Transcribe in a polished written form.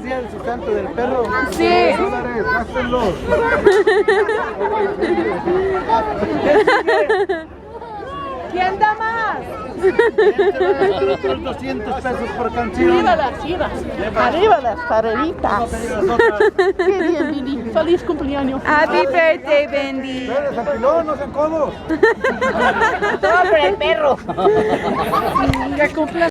es día de su canto del perro. Sí. $10, gástenlo. ¿Quién da más? Otros 200 pesos por canción. Arriba las chivas, arriba las pareditas. Qué bien, Billy. Feliz cumpleaños. Happy birthday, Bendy. Ustedes, al pilón, no sean codos. Todo por el perro. Que cumpla